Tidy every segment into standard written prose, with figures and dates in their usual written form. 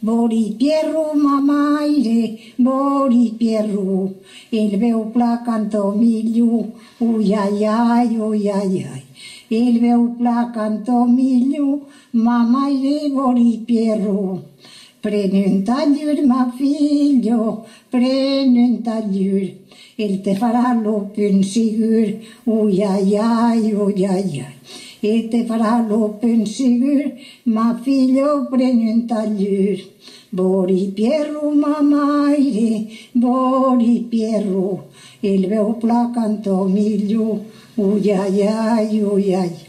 Bori Pierru, mamaire, Bori Pierru, il meu placanto migliu, uiaiai, uiaiai. Il meu placanto migliu, mamaire, Bori Pierru. Prende un tagliur, ma figlio, prende un tagliur, il te farà l'open sigur, uiaiai, uiaiai. Il te farà l'open sigur, ma figlio prende un tagliur. Bori Pierru, mamaire, Bori Pierru, il meu placanto migliu, uiaiai, uiaiai.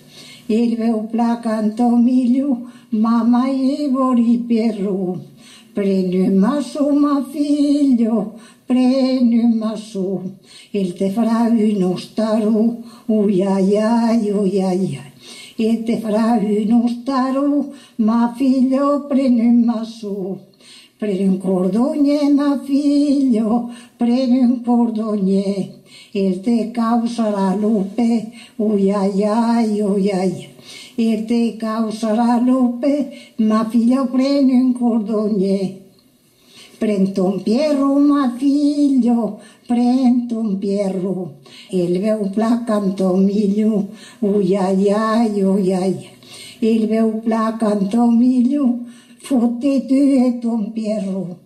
Il meu placanto migliu, mamaire, Bori Pierru. Prendi un masso, ma figlio, prendi un masso, il te farà uno staru, uiaiai, uiaiai. Il te farà uno staru, ma figlio, prendi un masso. Prendi un cordogne, ma figlio, prendi un cordogne, il te causarà lupe, uiaiai, uiaiai. Il te causarà lupe, ma figlio, prendi un cordogne. Prendo un Pierru, ma figlio, prendo un Pierru, il meu placanto migliu, uiaiai, uiaiai. Il meu placanto migliu, fotte tu e ton Pierru.